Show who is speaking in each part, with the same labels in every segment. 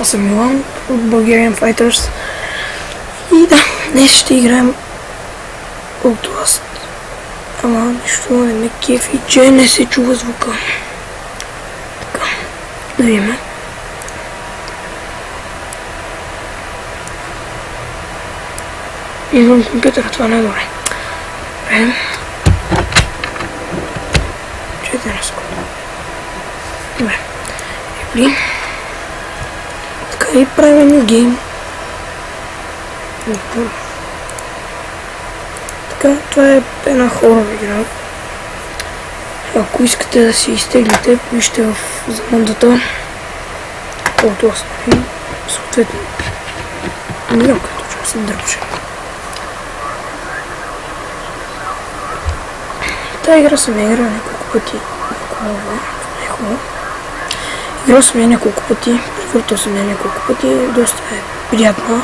Speaker 1: Аз съм Милан от Bulgarian Fighters и да, днес ще играем Outlast. Ама нищо не ме кефи, че не се чува звука. Така, да видим. Извън компютъра, това не е добре. Добре. Чуйте на секунда. Добре. Епли. Така и правим New Game. Така, това е една хорова игра. Ако искате да си изтеглите, вижте в замондата Outlast. Съответно, не знам как точно се дърпаше. Тая игра съм я играл няколко пъти. Играл съм я няколко пъти, превъртал съм я няколко пъти, доста е приятна.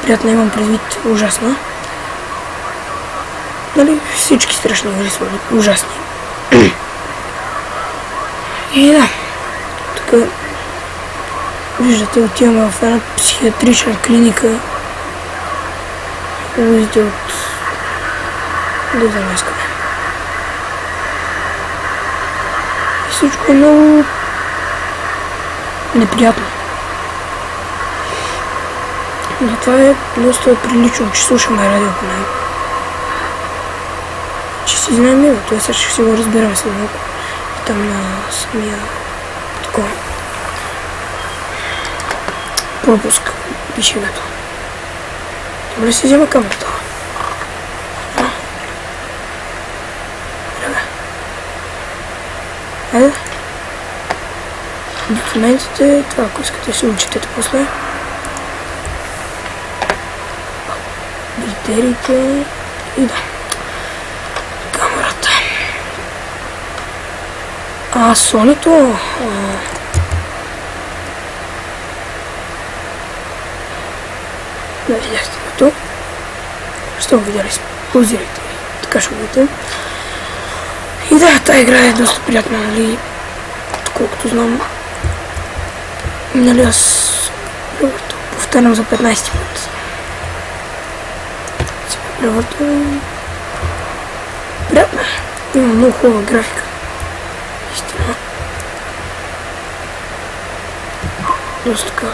Speaker 1: Приятна имам предвид ужасна. Нали, всички страшни игри са ужасни. И да, тук виждате, отиваме в една психиатрична клиника. Видите от... да знам искаме. И всичко е много неприятно. Но това е доста прилично, че слушаме радио по него. Че си знаем его, това сега ще си го разбираме след малко. Там на самия такова пропуск пише името. Добре си взема камерата. Добре. Айде. Документите, това ако искате си учитете после. Критериите и да. Камерата. Сонито. Да, видяхте като. Ще го видяли, позирайте. Така ще го видите. И да, тази игра е доста приятна, нали, колкото знам. Нали, аз повтарям за 15 път. Превъртвам. Приятно. Има много хубава графика. Истина. Доста така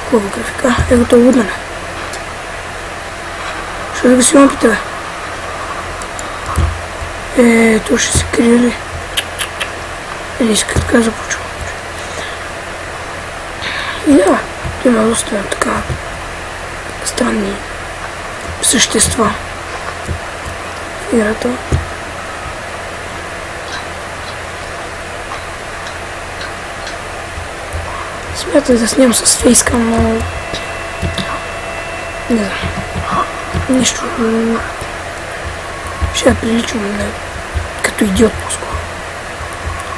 Speaker 1: хубава графика. Его това луднане. Ще да го си имам по тебе. То ще се крие ли? Не иска така започвам. И да, има доста така странни същества в играта. Смятах да снимам с фейскам, но не знам. Нищо. Ще е прилично като идиот по-скоро.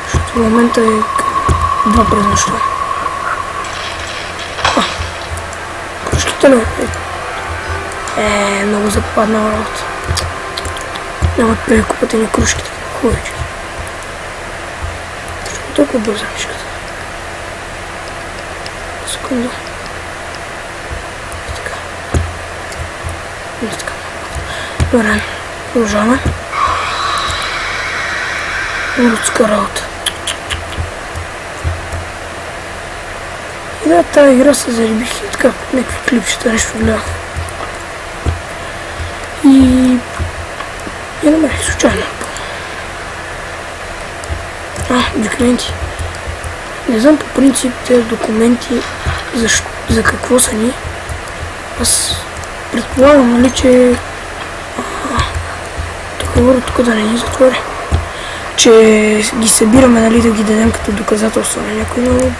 Speaker 1: Защото в момента е два през нощта. Кружките ли? Много западнала работа. Няма да прекупате ни кружките. Хубавички. Защо толкова бърза мишката? Секунда. И така. И така. Добре. Продължаваме. Людска работа. И да, тази игра се зарибих и така, някакви клипчета, нещо гледах. И я намерих случайно. Документи. Не знам по принцип тези документи за какво са ни. Аз предполагам, нали, че говоря тук да не ни затвори. Че ги събираме, нали, да ги дадем като доказателство на някой, но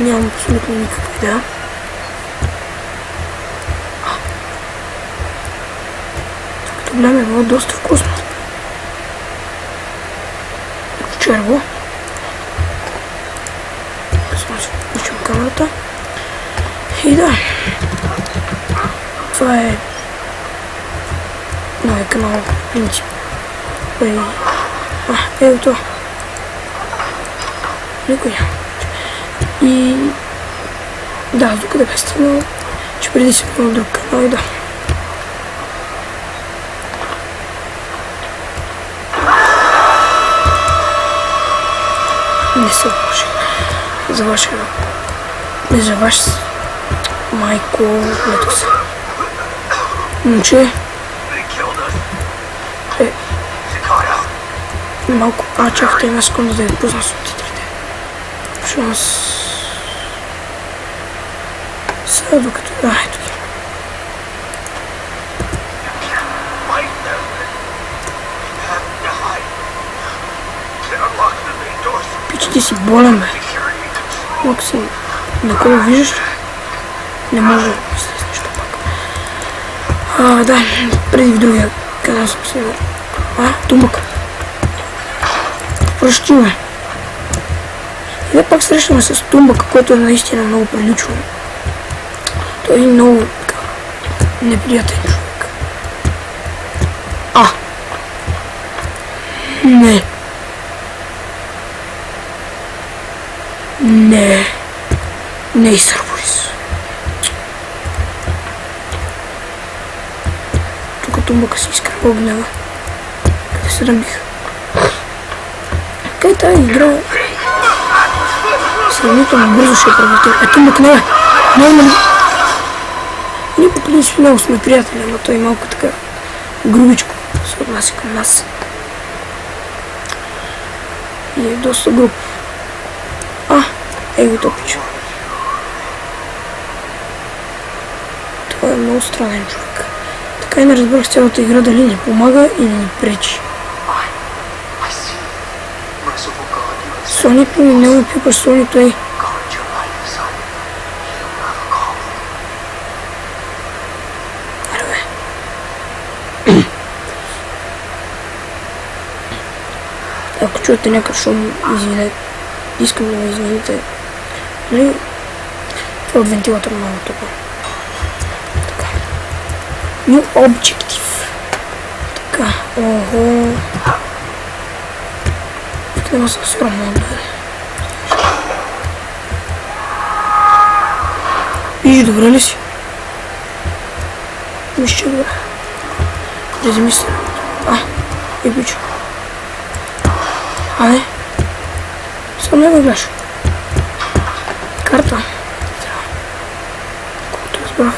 Speaker 1: нямам абсолютно никаква идея. Гледаме, е било доста вкусно. Черво. Само си включим камерата. И да. Това е новия канал, в принцип. Ето това. Никой няма. И Да, докъде бе стигнал, че преди си бил на друг канал и да. Не се лъжи. Не за ваш майко, лето се. Момче. Малко чакайте една секунда да ви пусна субтитрите. Шанс. Сега докато... ето ги. Пич, ти си болен, бе. Максим, доколо виждаш? Не може да излезе нещо пак. Да, преди в другия канал съм снимал. Тумък. Прощи ме. И да пак срещаме с Тумбък, който е наистина много прилично. Той е много неприятен човек. Не. Не и Сърборис. Тук Тумбъка си изкарва гнева. Къде се набиха? Къде тази игра? Сравнително бързо ще превъртя. Тумбък не е. Ние по принцип много сме приятели, но той малко така грубичко се отнася към нас. И е доста груб. Его топича. Това е много странен човек. Така и не разбрах цялата игра дали ни помага или ни пречи. Соник ми не ме пипа, Соник той. Ако чуете някакъв шум, извинете. Искам да ме извините. Нали? Това е от вентилатора много тук. Така. New Objective. Така. Ого. Тук няма със срамно да е. Виж, добре ли си? Мисля, че добре. Да замисля. Пича. Само не го гледаш. Карта. Колкото разбрах.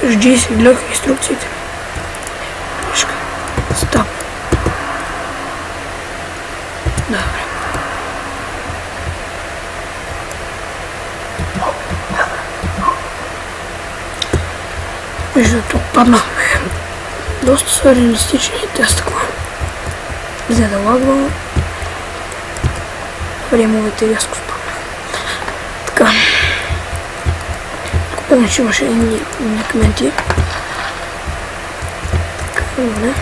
Speaker 1: Жди си, гледах инструкциите. Пешка. Стап. Добре. Между тук паднахме. Доста са реалистични тестъква. За да лагвам. Фреймовете рязко спаднаха. Така. Помня, че имаше едни документи. Така, добре.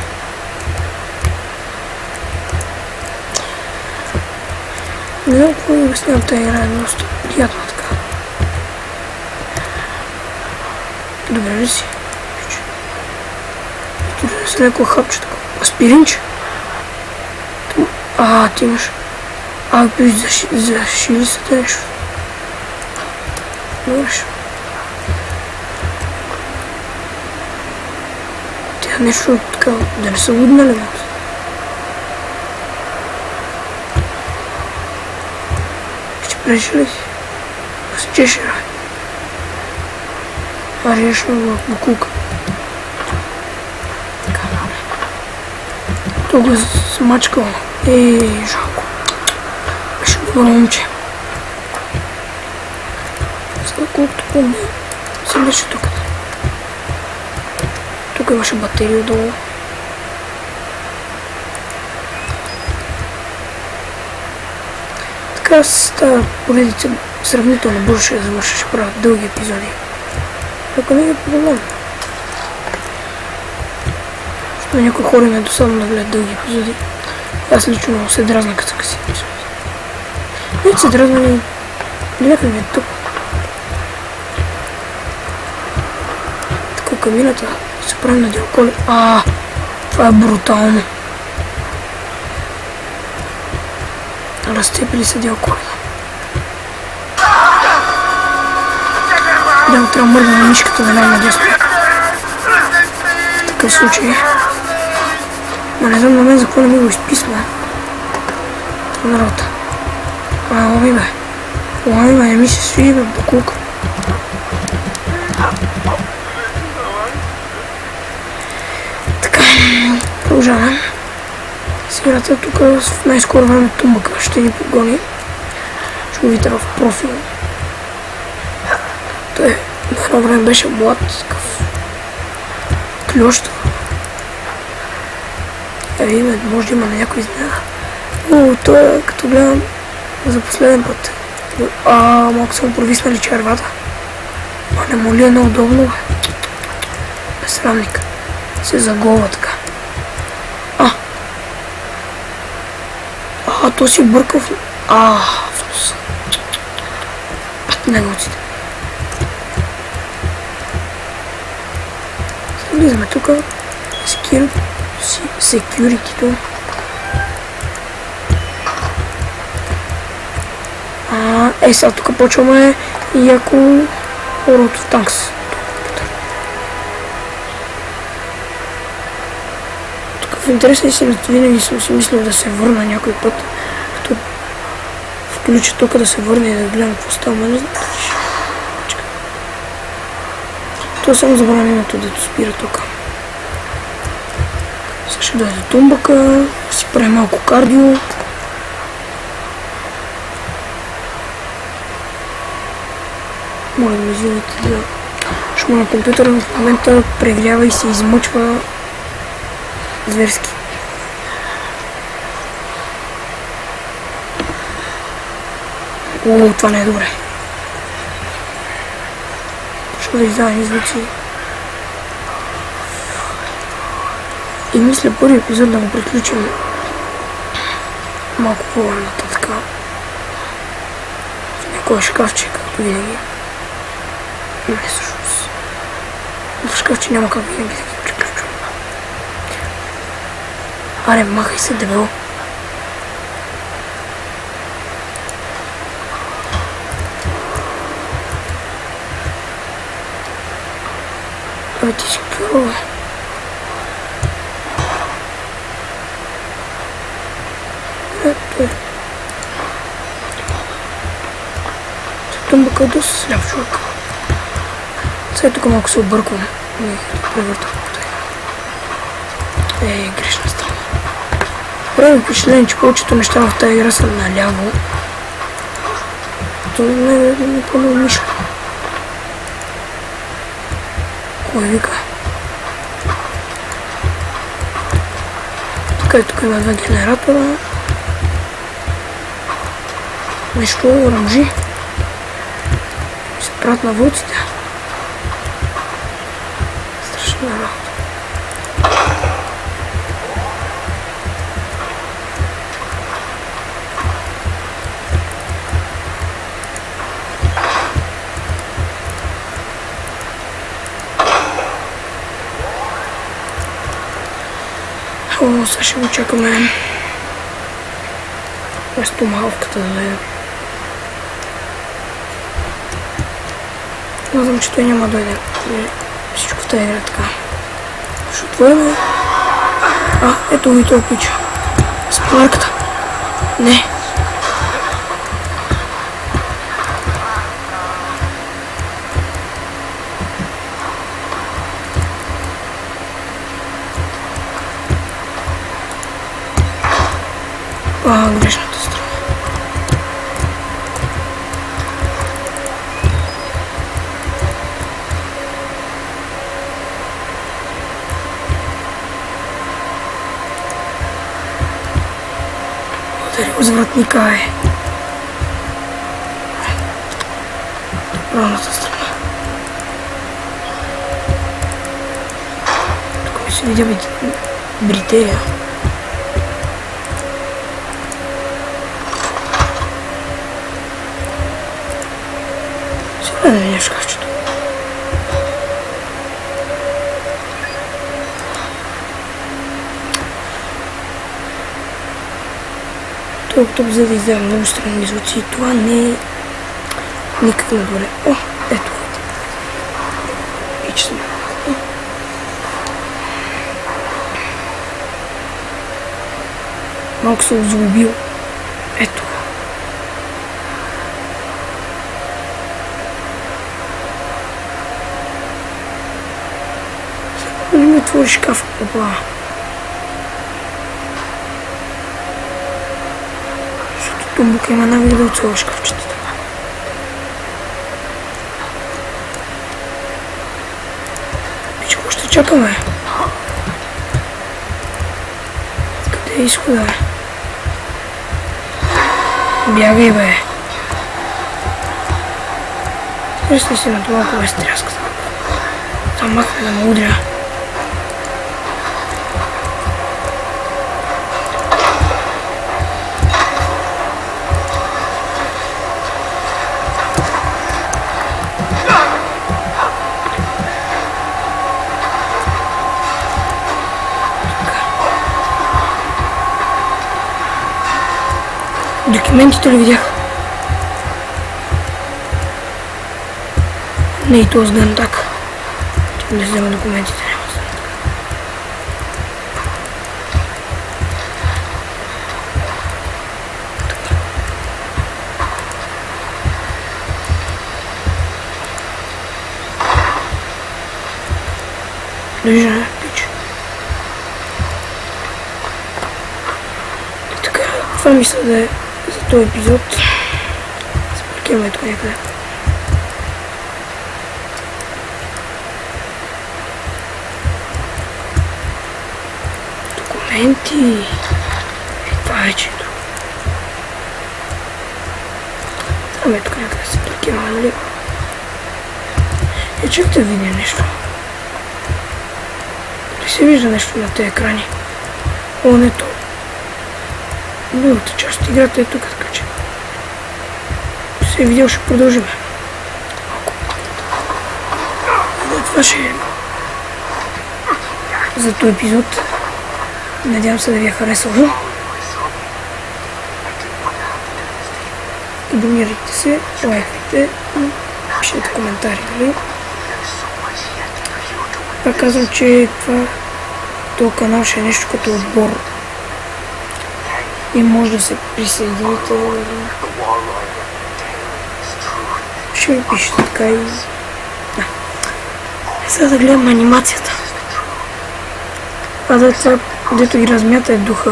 Speaker 1: Не знам какво да обяснявам, тази игра е доста приятна така. Добре ли си? Ето да се леко хапче така. Аспиринче? Ти имаш... Пиш зашили се нещо. Добре. Тя нещо така, да не са лудна ли? Ще прежи ли си? Да се чеше, режеш ме букулка. Така, добре. Тук го смачкал. Жалко. Беше добро момче. Сега колкото помня, се беше тук. Тук имаше батерия отдолу. Така с тази поредица сравнително бързо ще завърша, ще правя дълги епизоди. Ако не е проблем. Защото някои хора ме досадно да гледат дълги епизоди. Аз лично се дразна като къси епизоди. Не се дразна и някак ми е тъп. Така камината се прави на диоколи. Това е брутално. Разцепили са диоколите. Определено трябва да мърдна на мишката веднага надясно. В такъв случай. Ма не знам на мен за какво не ми го изписна. Това работа. Лами бе. Лами бе, не ми се свири бе, букулка. Така, продължавам. Сегата тук в най-скоро време Тумбака ще ни подгони. Ще го видите в профил. Той на едно време беше млад, такъв клющ. Видим, може да има на някой изненада. Но той, като гледам за последен път, малко са му провиснали червата. Не му ли е неудобно, бе? Безсрамник. Се заголва така. То си бъркал в... в носа. Неговците. Влизаме тук. Security-то. Сега тук почваме и ако World of Tanks. Тук в интересни си винаги съм си мислил да се върна някой път. Като включа тук да се върне и да гледам какво става, не знам. Това само забравя името, дето спира тук. Сега ще дойде Тумбака, си прави малко кардио. Моля да ми извините за шума на компютъра, в момента прегрява и се измъчва зверски. Това не е добре. Ще да издавам звуци. И мисля първи епизод да го приключим малко по-нататък. В някое шкафче, както винаги. Не, всъщност. В шкафче няма как винаги да ги приключвам. Аре, махай се, дебело. Абе, ти си първо, бе. Ето е. Тумбака е доста сляп човек. Сега тук малко се обърквам. Не, превъртам по тая. Грешна страна. Прави впечатление, че повечето неща в тази игра са наляво. То не е по-наумишлено. Кой вика? Така и тук има два генератора. Нещо оранжи. Се правят на вълците. Страшна работа. Сега ще го чакаме през томахавката да дойде. Знам, че той няма да дойде. Всичко в тази игра така. Ще отворим. Ето ви този пич. С панарката. Не. Грешната страна. Удари възвратника е. Правилната страна. Тук ми се видя бритерия. Да видя в шкафчето. Тук за да издава много странни звуци. Това не е никак на добре. Ето. вече сме. Малко се озлобил. Ето. Сега не ми отвори шкафа. Опа. Защото Тумбука има навик да отцова шкафчетата. Пичко, ще чакаме. Къде е изхода? Бягай, бе. Интересно си на това, кога е стряската. Там махме да ме удря. Документите ли видях? Не и то с гантак. Да взема документите, няма да стане така. Държа, пич. И така, това мисля да е за този епизод. Запаркираме тук някъде. Документи. Това вече е друго. Трябва тук някъде се паркираме, нали? И чак да видим нещо. Дали се вижда нещо на тези екрани? О, не то. Другата част от играта е тук, така че се е видео, ще продължим. Това ще е за този епизод. Надявам се да ви е харесало. Абонирайте се, лайкайте и пишете коментари, нали? Пак казвам, че този канал ще е нещо като отбор. И може да се присъедините. Ще ви пишете така и... Да. Сега да гледам анимацията. Това дето ги размята е духа.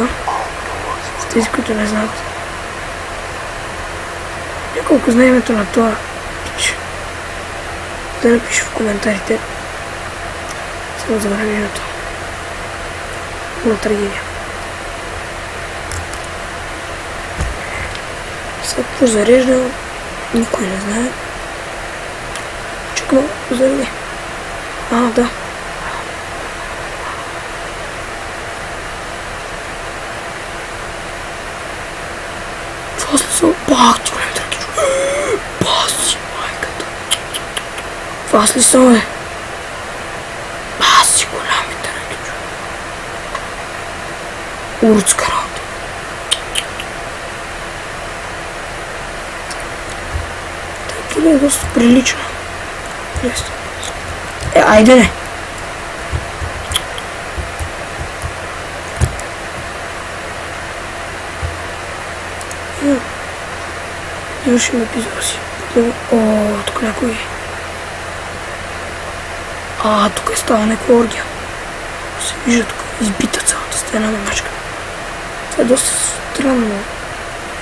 Speaker 1: За тези, които не знаят. Няколко знае името на това пич. Да напиша в коментарите. Само забравя името. Много трагедия. Сега какво зареждам, никой не знае. Чакай, заради. Да. Това са пак ти големи драги. Баси, майката. Това ли са, бе? Баси, големи драги. Уродска работа. Или е доста прилично. Айде не! Завършим епизода си. Тук някой... тук е става някаква оргия. Се вижда тук избита цялата стена на мачка. Това е доста странно.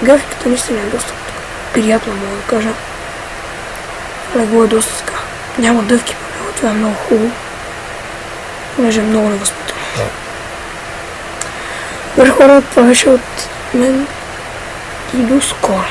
Speaker 1: Графиката наистина е доста приятна, мога да кажа. Легло е доста така. Няма дъвки по него, това е много хубаво. Понеже е много невъзпитано. Добре хора, това беше от мен и до скоро.